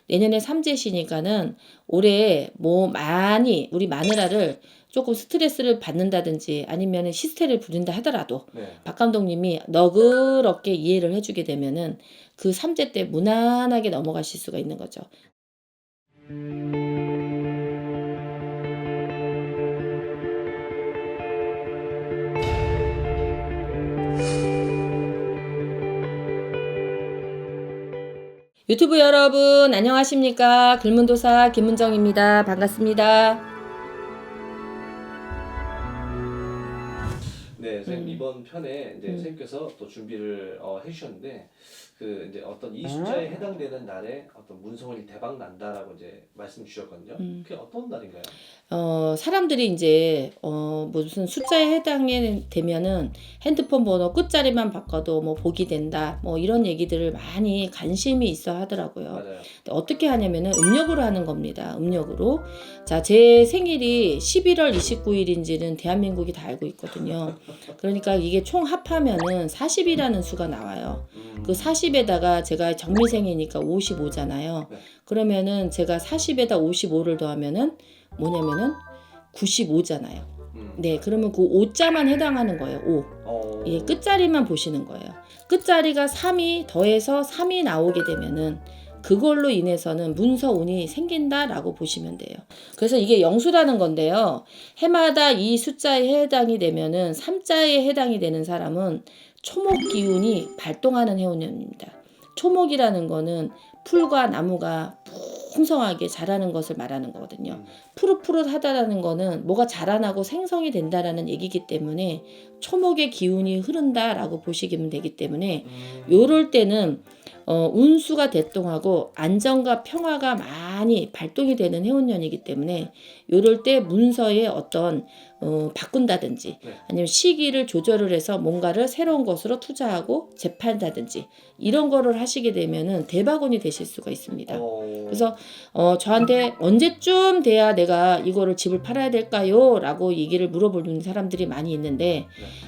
내년에 삼재시니까는 올해 뭐 많이 우리 마누라를 조금 스트레스를 받는다든지 아니면 히스테리를 부린다 하더라도 네. 박 감독님이 너그럽게 이해를 해주게 되면은 그 삼재 때 무난하게 넘어가실 수가 있는 거죠. 유튜브 여러분 안녕하십니까? 글문도사 김문정입니다. 반갑습니다. 네, 선생님 음. 이번 편에 이제 선생님께서 또 준비를 해주셨는데 그 이제 어떤 이 숫자에 해당되는 날에 어떤 문서원이 대박 난다라고 이제 말씀 주셨거든요. 그게 어떤 날인가요? 사람들이 이제 무슨 숫자에 해당이 되면은 핸드폰 번호 끝자리만 바꿔도 뭐 복이 된다 뭐 이런 얘기들을 많이 관심이 있어 하더라고요. 맞아요. 근데 어떻게 하냐면은 음력으로 하는 겁니다. 음력으로. 자, 제 생일이 11월 29일인지는 대한민국이 다 알고 있거든요. 그러니까 이게 총 합하면은 40이라는 수가 나와요. 그 40에다가 제가 정미생이니까 55잖아요. 네. 그러면은 제가 40에다 55를 더하면은 뭐냐면은 95잖아요. 네, 그러면 그 5자만 해당하는 거예요. 5. 예, 끝자리만 보시는 거예요. 끝자리가 3이 더해서 3이 나오게 되면은 그걸로 인해서는 문서운이 생긴다라고 보시면 돼요. 그래서 이게 영수라는 건데요. 해마다 이 숫자에 해당이 되면은 3자에 해당이 되는 사람은 초목 기운이 발동하는 해운년입니다. 초목이라는 거는 풀과 나무가 풍성하게 자라는 것을 말하는 거거든요. 푸릇푸릇하다라는 거는 뭐가 자라나고 생성이 된다라는 얘기이기 때문에 초목의 기운이 흐른다라고 보시면 되기 때문에 요럴 때는 운수가 대통하고 안정과 평화가 많이 발동이 되는 해운년이기 때문에 요럴 때 문서에 어떤 바꾼다든지 아니면 시기를 조절을 해서 뭔가를 새로운 것으로 투자하고 재판다든지 이런 거를 하시게 되면은 대박운이 되실 수가 있습니다. 그래서 저한테 언제쯤 돼야 내가 이거를 집을 팔아야 될까요? 라고 얘기를 물어보는 사람들이 많이 있는데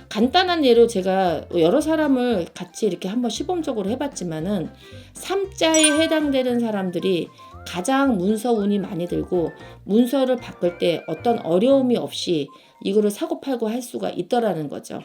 간단한 예로 제가 여러 사람을 같이 이렇게 한번 시범적으로 해봤지만은 3자에 해당되는 사람들이 가장 문서운이 많이 들고 문서를 바꿀 때 어떤 어려움이 없이 이거를 사고팔고 할 수가 있더라는 거죠.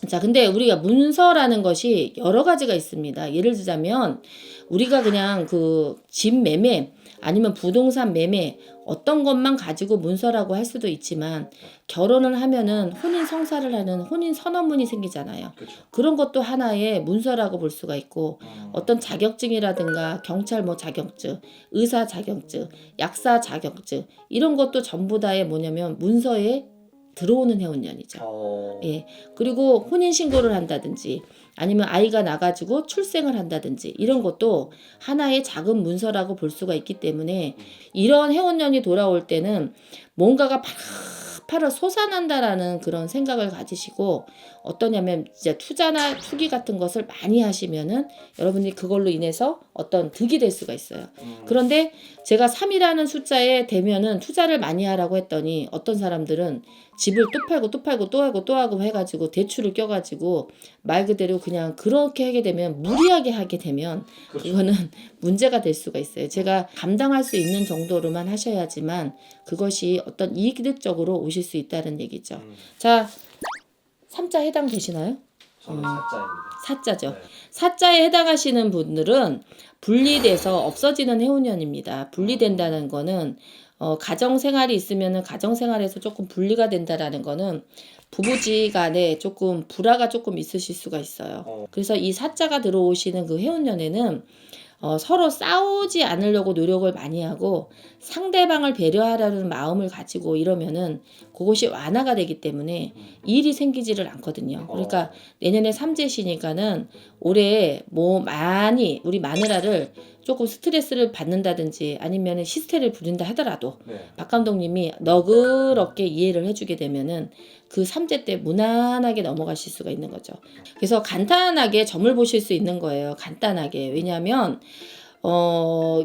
자, 근데 우리가 문서라는 것이 여러 가지가 있습니다. 예를 들자면 우리가 그냥 그 집 매매 아니면 부동산 매매 어떤 것만 가지고 문서라고 할 수도 있지만 결혼을 하면은 혼인 성사를 하는 혼인 선언문이 생기잖아요. 그렇죠. 그런 것도 하나의 문서라고 볼 수가 있고 어떤 자격증이라든가 경찰 뭐 자격증, 의사 자격증, 약사 자격증 이런 것도 전부 다의 뭐냐면 문서에 들어오는 해운년이죠. 예. 그리고 혼인 신고를 한다든지 아니면 아이가 나가지고 출생을 한다든지 이런 것도 하나의 작은 문서라고 볼 수가 있기 때문에 이런 해운년이 돌아올 때는 뭔가가 파라 솟아난다라는 그런 생각을 가지시고 어떠냐면 진짜 투자나 투기 같은 것을 많이 하시면은 여러분이 그걸로 인해서 어떤 득이 될 수가 있어요. 그런데 제가 3이라는 숫자에 되면은 투자를 많이 하라고 했더니 어떤 사람들은 집을 또 팔고 또 팔고 또 하고 또 하고 해가지고 대출을 껴가지고 말 그대로 그냥 그렇게 하게 되면 무리하게 하게 되면 그거는 문제가 될 수가 있어요. 제가 감당할 수 있는 정도로만 하셔야지만 그것이 어떤 이득적으로 오실 수 있다는 얘기죠. 자, 3자 해당되시나요? 저는 4자입니다. 사자죠. 네. 사자에 해당하시는 분들은 분리돼서 없어지는 해운년입니다. 분리된다는 거는 가정생활이 있으면은 가정생활에서 조금 분리가 된다라는 거는 부부지간에 조금 불화가 조금 있으실 수가 있어요. 그래서 이 사자가 들어오시는 그 해운년에는 서로 싸우지 않으려고 노력을 많이 하고 상대방을 배려하려는 마음을 가지고 이러면은 그것이 완화가 되기 때문에 일이 생기지를 않거든요. 그러니까 내년에 삼재시니까는 올해 뭐 많이 우리 마누라를 조금 스트레스를 받는다든지 아니면 히스테리를 부린다 하더라도 박 감독님이 너그럽게 이해를 해주게 되면은 그 삼재 때 무난하게 넘어가실 수가 있는 거죠. 그래서 간단하게 점을 보실 수 있는 거예요. 간단하게. 왜냐하면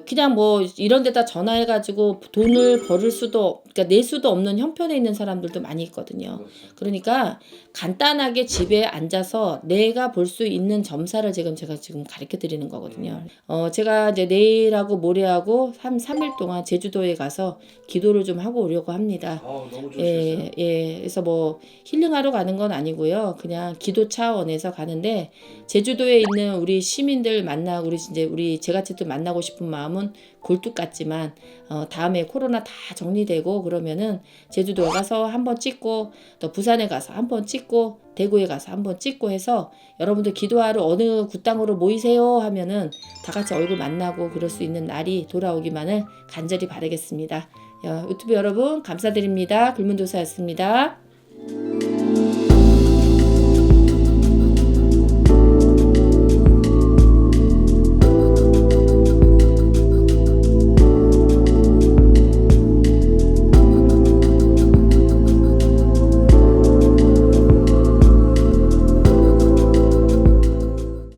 그냥 뭐 이런 데다 전화해가지고 돈을 벌을 수도, 그러니까 낼 수도 없는 형편에 있는 사람들도 많이 있거든요. 그렇죠. 그러니까 간단하게 집에 앉아서 내가 볼 수 있는 점사를 제가 지금 가르쳐 드리는 거거든요. 제가 이제 내일하고 모레하고 3일 동안 제주도에 가서 기도를 좀 하고 오려고 합니다. 너무 좋으시겠어요. 그래서 뭐 힐링하러 가는 건 아니고요. 그냥 기도 차원에서 가는데 제주도에 있는 우리 시민들 만나고 우리 제가치도 만나고 싶은 마음은 굴뚝 같지만 다음에 코로나 다 정리되고 그러면은 제주도에 가서 한번 찍고 또 부산에 가서 한번 찍고 대구에 가서 한번 찍고 해서 여러분들 기도하러 어느 굿당으로 모이세요 하면은 다 같이 얼굴 만나고 그럴 수 있는 날이 돌아오기만을 간절히 바라겠습니다. 유튜브 여러분 감사드립니다. 불문도사였습니다.